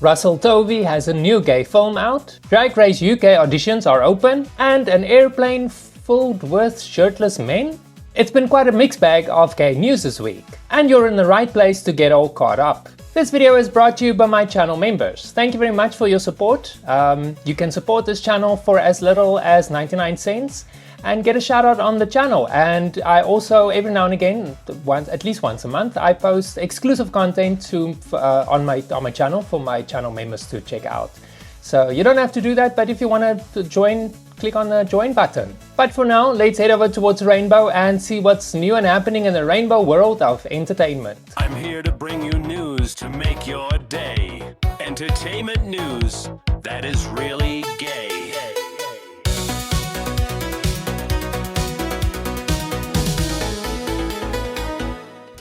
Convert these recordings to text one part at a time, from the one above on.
Russell Tovey has a new gay film out, Drag Race UK auditions are open, and an airplane filled with shirtless men? It's been quite a mixed bag of gay news this week, and you're in the right place to get all caught up. This video is brought to you by my channel members. Thank you very much for your support. You can support this channel for as little as 99 cents and get a shout out on the channel. And I also, every now and again, at least once a month, I post exclusive content on my channel for my channel members to check out. So you don't have to do that, but if you want to join, click on the join button. But for now, let's head over towards Rainbow and see what's new and happening in the rainbow world of entertainment. I'm here to bring you news to make your day. Entertainment news that is really gay.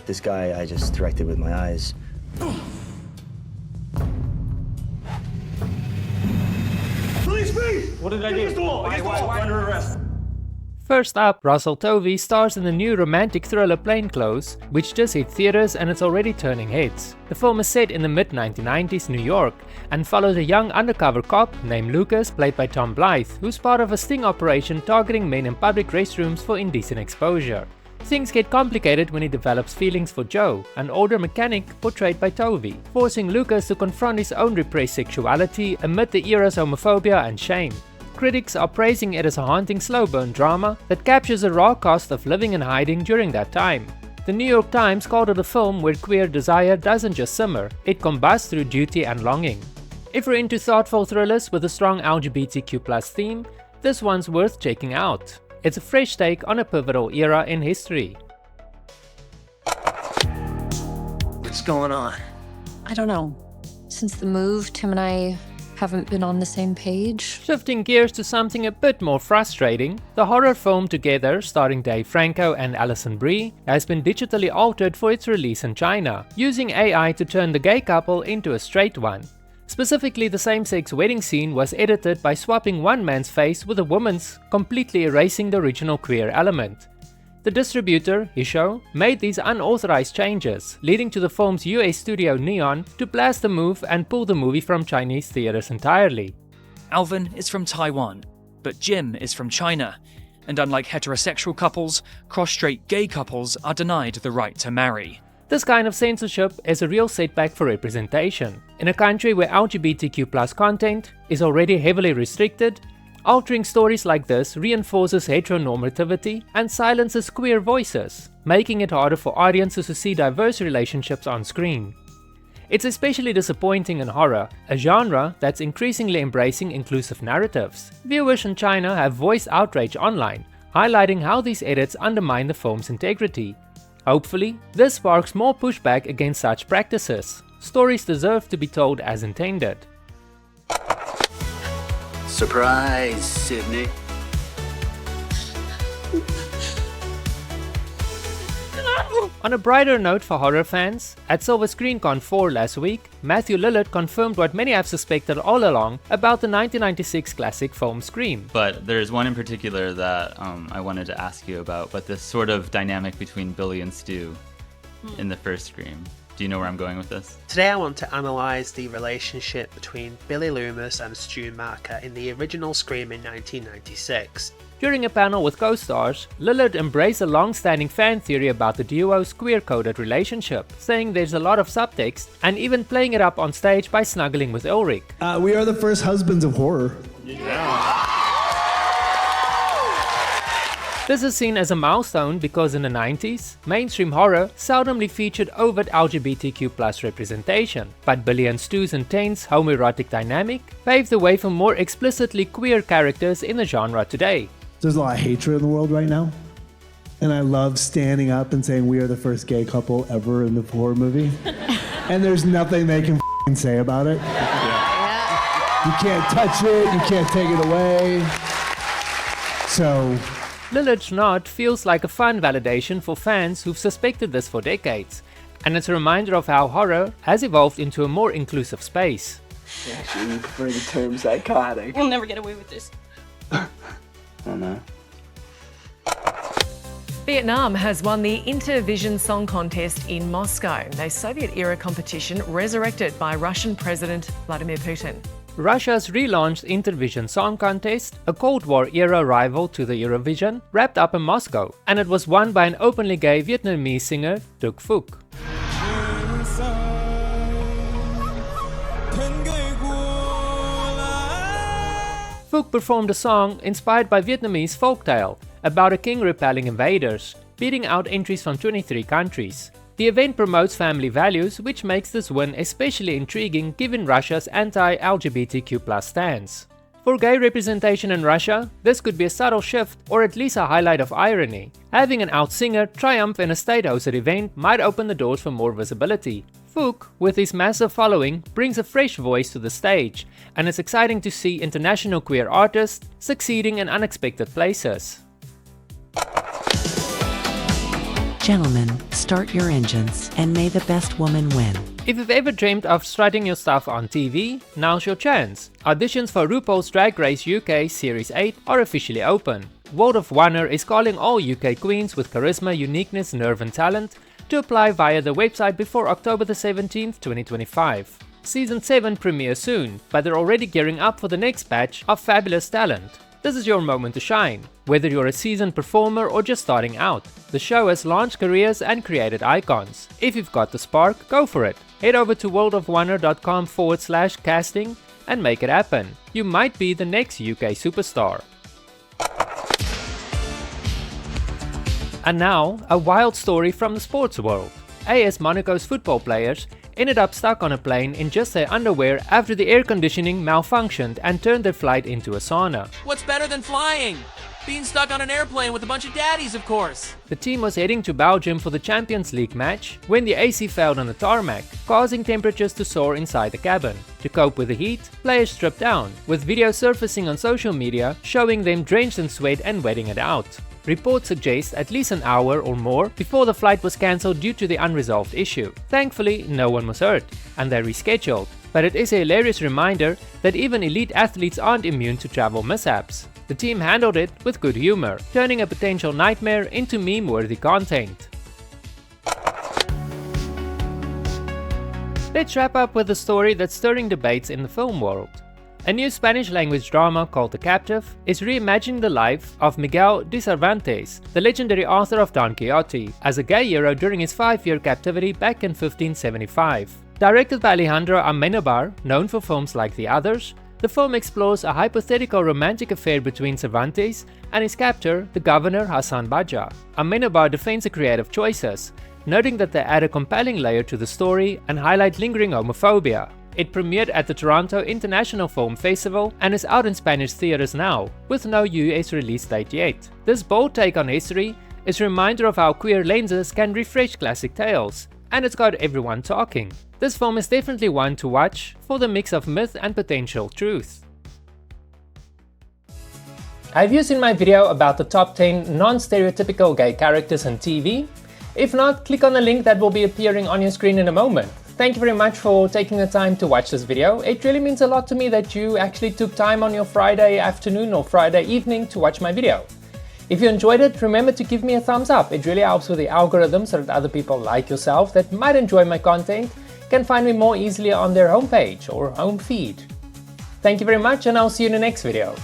This guy I just directed with my eyes. Police me! What did I do? Against the wall! Under arrest. First up, Russell Tovey stars in the new romantic thriller Plainclothes, which just hit theaters and it's already turning heads. The film is set in the mid-1990s New York and follows a young undercover cop named Lucas, played by Tom Blythe, who's part of a sting operation targeting men in public restrooms for indecent exposure. Things get complicated when he develops feelings for Joe, an older mechanic portrayed by Tovey, forcing Lucas to confront his own repressed sexuality amid the era's homophobia and shame. Critics are praising it as a haunting slow-burn drama that captures the raw cost of living and hiding during that time. The New York Times called it a film where queer desire doesn't just simmer, it combusts through duty and longing. If you're into thoughtful thrillers with a strong LGBTQ+ theme, this one's worth checking out. It's a fresh take on a pivotal era in history. What's going on? I don't know. Since the move, Tim and I haven't been on the same page. Shifting gears to something a bit more frustrating, the horror film Together, starring Dave Franco and Alison Brie, has been digitally altered for its release in China, using AI to turn the gay couple into a straight one. Specifically, the same-sex wedding scene was edited by swapping one man's face with a woman's, completely erasing the original queer element. The distributor, Hisho, made these unauthorized changes, leading to the film's US studio Neon to blast the move and pull the movie from Chinese theaters entirely. Alvin is from Taiwan, but Jim is from China, and unlike heterosexual couples, cross-straight gay couples are denied the right to marry. This kind of censorship is a real setback for representation. In a country where LGBTQ+ content is already heavily restricted, altering stories like this reinforces heteronormativity and silences queer voices, making it harder for audiences to see diverse relationships on screen. It's especially disappointing in horror, a genre that's increasingly embracing inclusive narratives. Viewers in China have voiced outrage online, highlighting how these edits undermine the film's integrity. Hopefully, this sparks more pushback against such practices. Stories deserve to be told as intended. Surprise, Sydney. On a brighter note for horror fans, at Silver ScreenCon 4 last week, Matthew Lillard confirmed what many have suspected all along about the 1996 classic film Scream. But there's one in particular that I wanted to ask you about, but this sort of dynamic between Billy and Stu in the first Scream. Do you know where I'm going with this? Today I want to analyse the relationship between Billy Loomis and Stu Macher in the original Scream in 1996. During a panel with co-stars, Lillard embraced a long-standing fan theory about the duo's queer-coded relationship, saying there's a lot of subtext, and even playing it up on stage by snuggling with Ulrich. We are the first husbands of horror. This is seen as a milestone because in the 90s, mainstream horror seldomly featured overt LGBTQ+ representation, but Billy and Stu's intense homoerotic dynamic paved the way for more explicitly queer characters in the genre today. There's a lot of hatred in the world right now. And I love standing up and saying we are the first gay couple ever in the horror movie. And there's nothing they can say about it. You can't touch it, you can't take it away. So Lillard's nod feels like a fun validation for fans who've suspected this for decades, and it's a reminder of how horror has evolved into a more inclusive space. Actually, you prefer the term psychotic. We'll never get away with this. Oh no. Vietnam has won the Intervision Song Contest in Moscow, a Soviet-era competition resurrected by Russian President Vladimir Putin. Russia's relaunched Intervision Song Contest, a Cold War-era rival to the Eurovision, wrapped up in Moscow, and it was won by an openly gay Vietnamese singer, Duc Phuc. Phuc performed a song inspired by Vietnamese folktale about a king repelling invaders, beating out entries from 23 countries. The event promotes family values, which makes this win especially intriguing given Russia's anti-LGBTQ+ stance. For gay representation in Russia, this could be a subtle shift or at least a highlight of irony. Having an out singer triumph in a state-hosted event might open the doors for more visibility. Phuc, with his massive following, brings a fresh voice to the stage, and it's exciting to see international queer artists succeeding in unexpected places. Gentlemen, start your engines and may the best woman win. If you've ever dreamed of strutting your stuff on TV, now's your chance. Auditions for RuPaul's Drag Race UK Series 8 are officially open. World of Wonder is calling all UK queens with charisma, uniqueness, nerve and talent to apply via the website before October the 17th, 2025. Season 7 premieres soon, but they're already gearing up for the next batch of fabulous talent. This is your moment to shine, whether you're a seasoned performer or just starting out. The show has launched careers and created icons. If you've got the spark, go for it. Head over to worldofwonder.com/casting and make it happen. You might be the next UK superstar. And now, a wild story from the sports world. AS Monaco's football players ended up stuck on a plane in just their underwear after the air conditioning malfunctioned and turned their flight into a sauna. What's better than flying? Being stuck on an airplane with a bunch of daddies, of course. The team was heading to Belgium for the Champions League match when the AC failed on the tarmac, causing temperatures to soar inside the cabin. To cope with the heat, players stripped down, with videos surfacing on social media showing them drenched in sweat and wetting it out. Reports suggest at least an hour or more before the flight was cancelled due to the unresolved issue. Thankfully, no one was hurt, and they rescheduled. But it is a hilarious reminder that even elite athletes aren't immune to travel mishaps. The team handled it with good humor, turning a potential nightmare into meme-worthy content. Let's wrap up with a story that's stirring debates in the film world. A new Spanish-language drama called The Captive is reimagining the life of Miguel de Cervantes, the legendary author of Don Quixote, as a gay hero during his 5-year captivity back in 1575. Directed by Alejandro Amenabar, known for films like The Others, the film explores a hypothetical romantic affair between Cervantes and his captor, the governor Hassan Baja. Amenabar defends the creative choices, noting that they add a compelling layer to the story and highlight lingering homophobia. It premiered at the Toronto International Film Festival and is out in Spanish theaters now, with no US release date yet. This bold take on history is a reminder of how queer lenses can refresh classic tales, and it's got everyone talking. This film is definitely one to watch for the mix of myth and potential truth. Have you seen my video about the top 10 non-stereotypical gay characters in TV? If not, click on the link that will be appearing on your screen in a moment. Thank you very much for taking the time to watch this video. It really means a lot to me that you actually took time on your Friday afternoon or Friday evening to watch my video. If you enjoyed it, remember to give me a thumbs up. It really helps with the algorithm so that other people like yourself that might enjoy my content can find me more easily on their homepage or home feed. Thank you very much, and I'll see you in the next video.